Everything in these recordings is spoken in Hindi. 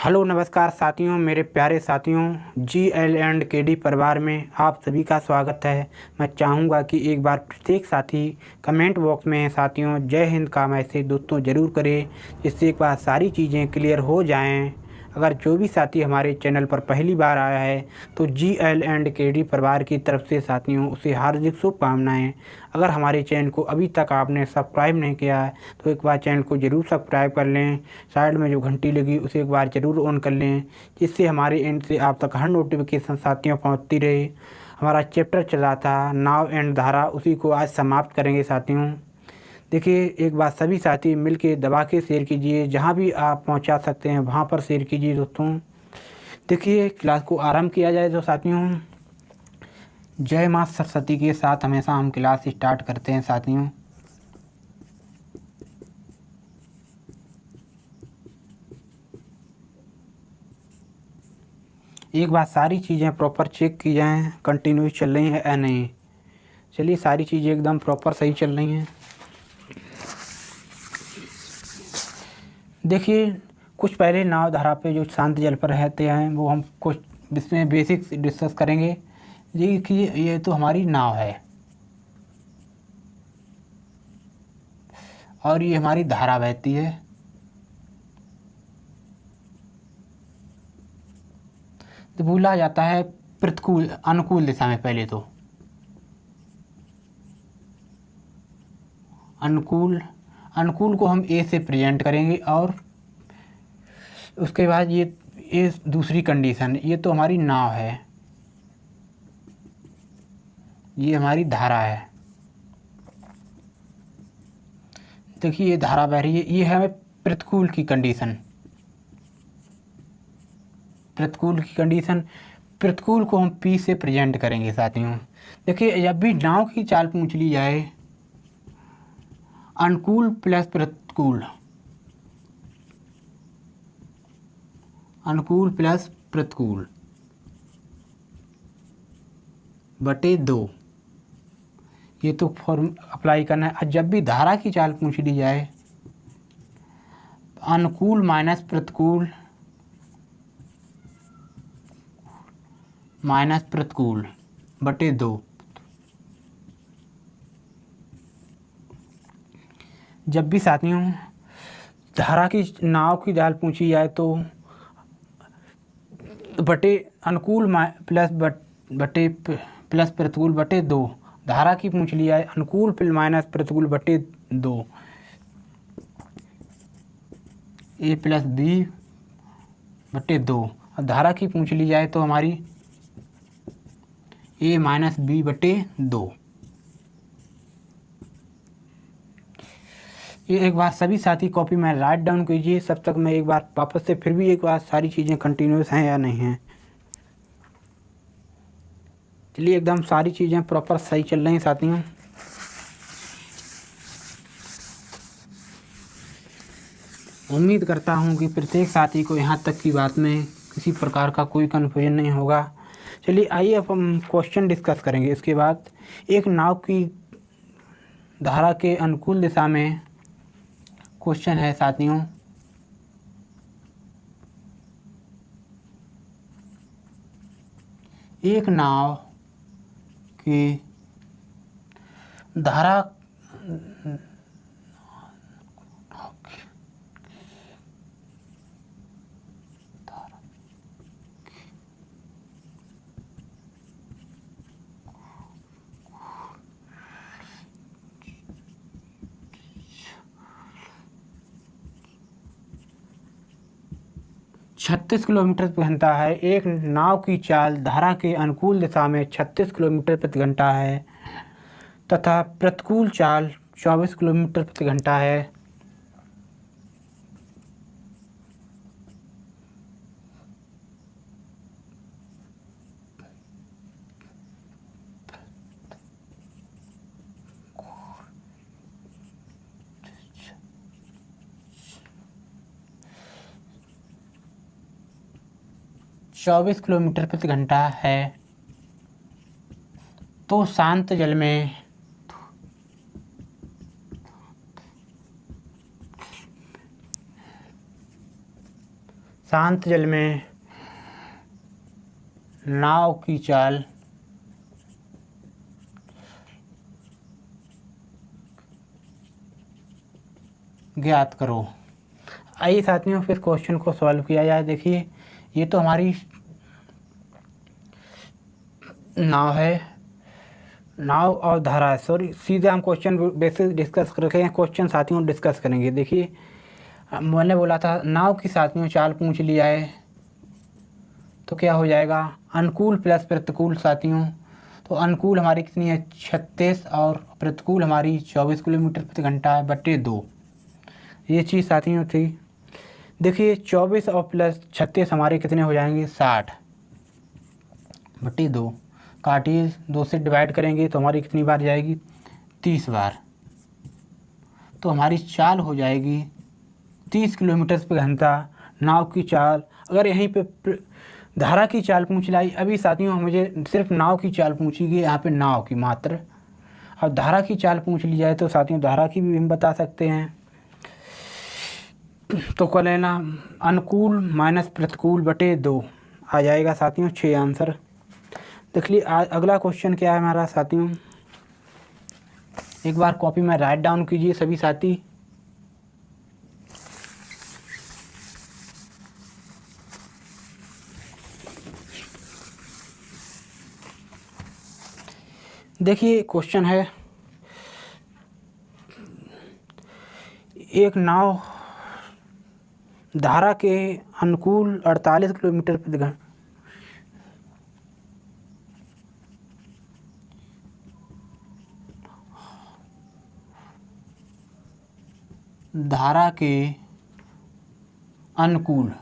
हेलो नमस्कार साथियों, मेरे प्यारे साथियों, GL&KD परिवार में आप सभी का स्वागत है। मैं चाहूँगा कि एक बार प्रत्येक साथी कमेंट बॉक्स में साथियों जय हिंद का मैसेज दोस्तों ज़रूर करें, जिससे एक बार सारी चीज़ें क्लियर हो जाएं। अगर जो भी साथी हमारे चैनल पर पहली बार आया है तो GL&KD परिवार की तरफ से साथियों उसे हार्दिक शुभकामनाएँ। अगर हमारे चैनल को अभी तक आपने सब्सक्राइब नहीं किया है तो एक बार चैनल को ज़रूर सब्सक्राइब कर लें। साइड में जो घंटी लगी उसे एक बार ज़रूर ऑन कर लें, जिससे हमारे एंड से आप तक हर नोटिफिकेशन साथियों पहुंचती रहे। हमारा चैप्टर चल रहा था नाव एंड धारा, उसी को आज समाप्त करेंगे साथियों। देखिए, एक बार सभी साथी मिल के दबा के शेयर कीजिए, जहाँ भी आप पहुँचा सकते हैं वहाँ पर शेयर कीजिए दोस्तों। देखिए, क्लास को आरंभ किया जाए तो साथियों जय माँ सरस्वती के साथ हमेशा हम क्लास स्टार्ट करते हैं साथियों। एक बार सारी चीज़ें प्रॉपर चेक की जाएं, कंटिन्यू चल रही हैं या नहीं। चलिए, सारी चीज़ें एकदम प्रॉपर सही चल रही हैं। देखिए, कुछ पहले नाव धारा पे जो शांत जल पर रहते हैं वो हम कुछ इसमें बेसिक्स डिस्कस करेंगे। जी कि ये तो हमारी नाव है और ये हमारी धारा बहती है। तो बोला जाता है प्रतिकूल अनुकूल दिशा में। पहले तो अनुकूल को हम ए से प्रेजेंट करेंगे और उसके बाद ये दूसरी कंडीशन, ये तो हमारी नाव है, ये हमारी धारा है। देखिए, ये धारा बह रही है, ये है प्रतिकूल की कंडीशन। प्रतिकूल को हम पी से प्रेजेंट करेंगे साथियों। देखिए, जब भी नाव की चाल पूछ ली जाए, अनुकूल प्लस प्रतिकूल, अनुकूल प्लस प्रतिकूल बटे 2, ये तो फॉर्म अप्लाई करना है। और जब भी धारा की चाल पूछ ली जाए, अनुकूल माइनस प्रतिकूल बटे 2। जब भी साथियों धारा की नाव की चाल पूछी जाए तो बटे अनुकूल प्लस प्रतिकूल बटे 2, धारा की पूछ लिया है अनुकूल माइनस प्रतिकूल बटे 2, ए प्लस बी बटे 2। और धारा की पूछ ली जाए तो हमारी ए माइनस बी बटे 2। ये एक बार सभी साथी कॉपी में राइट डाउन कीजिए। सब तक मैं एक बार वापस से फिर भी एक बार सारी चीज़ें कंटिन्यूस हैं या नहीं हैं। चलिए, एकदम सारी चीज़ें प्रॉपर सही चल रही हैं साथियों। उम्मीद करता हूँ कि प्रत्येक साथी को यहाँ तक की बात में किसी प्रकार का कोई कन्फ्यूजन नहीं होगा। चलिए, आइए अब हम क्वेश्चन डिस्कस करेंगे। इसके बाद एक नाव की धारा के अनुकूल दिशा में क्वेश्चन है साथियों। एक नाव की धारा 36 किलोमीटर प्रति घंटा है। एक नाव की चाल धारा के अनुकूल दिशा में 36 किलोमीटर प्रति घंटा है तथा प्रतिकूल चाल 24 किलोमीटर प्रति घंटा है। चौबीस किलोमीटर प्रति घंटा है तो शांत जल में शांत जल में नाव की चाल ज्ञात करो। आइए साथियों फिर क्वेश्चन को सॉल्व किया जाए। देखिए ये तो हमारी नाव है, नाव और धारा है। सॉरी, सीधे हम क्वेश्चन बेसिस डिस्कस करेंगे, क्वेश्चन साथियों डिस्कस करेंगे। देखिए मैंने बोला था नाव की साथियों चाल पूछ लिया है तो क्या हो जाएगा, अनुकूल प्लस प्रतिकूल साथियों। तो अनुकूल हमारी कितनी है 36 और प्रतिकूल हमारी 24 किलोमीटर प्रति घंटा है बटे 2। ये चीज़ साथियों थी। देखिए 24 और प्लस 36 हमारे कितने हो जाएंगे 60 बटे 2। काटिए, 2 से डिवाइड करेंगे तो हमारी कितनी बार जाएगी 30 बार। तो हमारी चाल हो जाएगी 30 किलोमीटर प्रति घंटा। नाव की चाल, अगर यहीं पे धारा की चाल पूछ लाई, अभी साथियों मुझे सिर्फ नाव की चाल पूछी गई, यहाँ पे नाव की मात्र। अब धारा की चाल पूछ ली जाए तो साथियों धारा की भी हम बता सकते हैं। तो कर लेना अनुकूल माइनस प्रतिकूल बटे 2 आ जाएगा साथियों 6 आंसर। देख लीजिए अगला क्वेश्चन क्या है हमारा साथियों, एक बार कॉपी में राइट डाउन कीजिए सभी साथी। देखिए क्वेश्चन है, एक नाव धारा के अनुकूल 48 किलोमीटर प्रति घंटा धारा के अनुकूल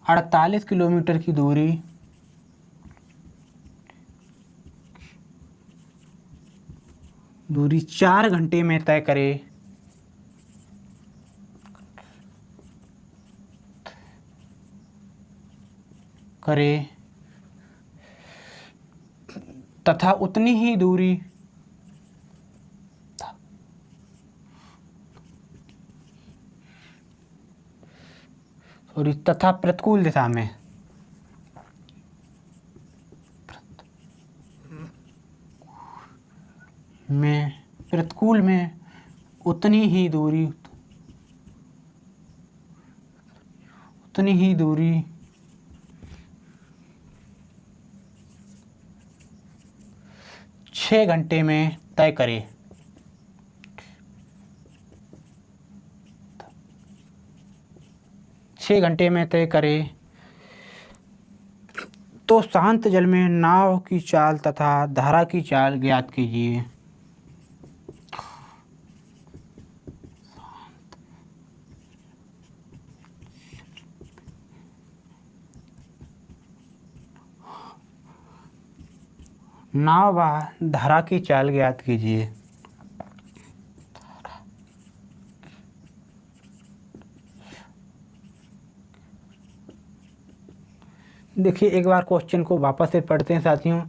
48 किलोमीटर की दूरी दूरी 4 घंटे में तय करे तथा उतनी ही दूरी तथा प्रतिकूल दिशा में प्रतिकूल में उतनी ही दूरी 6 घंटे में तय करे। 6 घंटे में तय करे तो शांत जल में नाव की चाल तथा धारा की चाल ज्ञात कीजिए। नाव व धारा की चाल ज्ञात कीजिए। देखिए एक बार क्वेश्चन को वापस से पढ़ते हैं साथियों।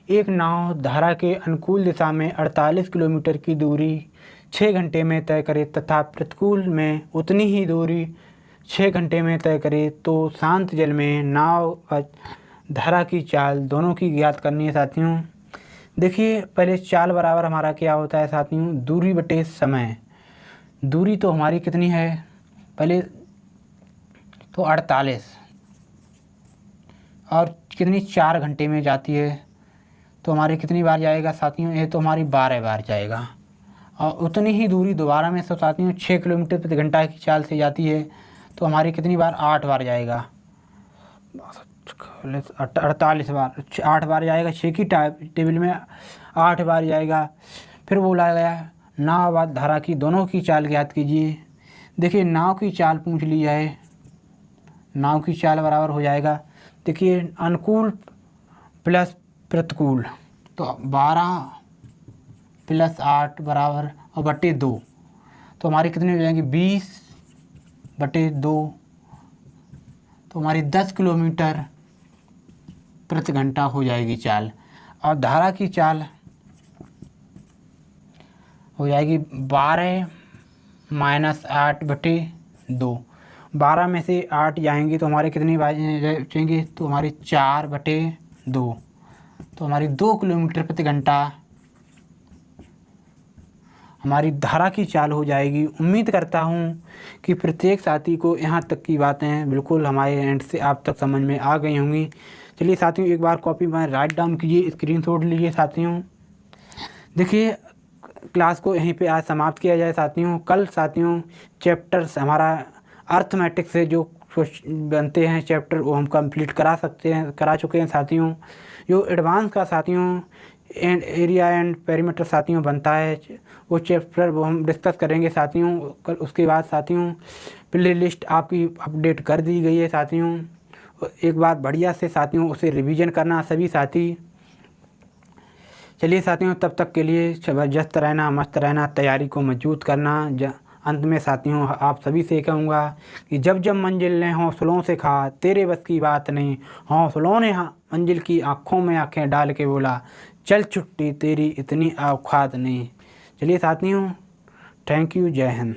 एक नाव धारा के अनुकूल दिशा में 48 किलोमीटर की दूरी 6 घंटे में तय करे तथा प्रतिकूल में उतनी ही दूरी 6 घंटे में तय करे तो शांत जल में नाव व धारा की चाल दोनों की ज्ञात करनी है साथियों। देखिए पहले चाल बराबर हमारा क्या होता है साथियों, दूरी बटे समय। दूरी तो हमारी कितनी है पहले तो 48 और कितनी 4 घंटे में जाती है तो हमारी कितनी बार जाएगा साथियों, ये तो हमारी 12 बार जाएगा। और उतनी ही दूरी दोबारा में सब साथियों 6 किलोमीटर प्रति घंटा की चाल से जाती है तो हमारी कितनी बार 8 बार जाएगा, 48 बार 8 बार जाएगा। 6 की टेबल में 8 बार जाएगा। फिर बोला गया नाव व धारा की दोनों की चाल ज्ञात कीजिए। देखिए नाव की चाल पूछ ली जाए, नाव की चाल बराबर हो जाएगा, देखिए अनुकूल प्लस प्रतिकूल तो 12 प्लस 8 बराबर और बटे 2 तो हमारी कितनी हो जाएंगी 20 बटे 2 तो हमारी 10 किलोमीटर प्रति घंटा हो जाएगी चाल। और धारा की चाल हो जाएगी 12 -8/2। 12 में से 8 जाएंगे तो हमारे कितनी बचेंगे, तो हमारी 4/2। तो हमारी 2 किलोमीटर प्रति घंटा हमारी धारा की चाल हो जाएगी। उम्मीद करता हूँ कि प्रत्येक साथी को यहाँ तक की बातें बिल्कुल हमारे एंड से आप तक समझ में आ गई होंगी। चलिए साथियों, एक बार कॉपी में राइट डाउन कीजिए, स्क्रीनशॉट लीजिए साथियों। देखिए, क्लास को यहीं पे आज समाप्त किया जाए साथियों। कल साथियों चैप्टर्स हमारा अर्थमेटिक से जो बनते हैं चैप्टर वो हम कंप्लीट करा चुके हैं साथियों। जो एडवांस का साथियों एंड एरिया एंड पेरीमीटर साथियों बनता है, वो चैप्टर वो हम डिस्कस करेंगे साथियों। कल उसके बाद साथियों प्ले लिस्ट आपकी अपडेट कर दी गई है साथियों। एक बार बढ़िया से साथियों उसे रिवीजन करना सभी साथी। चलिए साथियों, तब तक के लिए जबरदस्त रहना, मस्त रहना, तैयारी को मजबूत करना। अंत में साथियों आप सभी से कहूँगा कि जब जब मंजिल ने हौसलों से कहा तेरे बस की बात नहीं, हौसलों ने मंजिल की आँखों में आँखें डाल के बोला चल छुट्टी तेरी इतनी औकात नहीं। चलिए साथियों, थैंक यू, जय हिंद।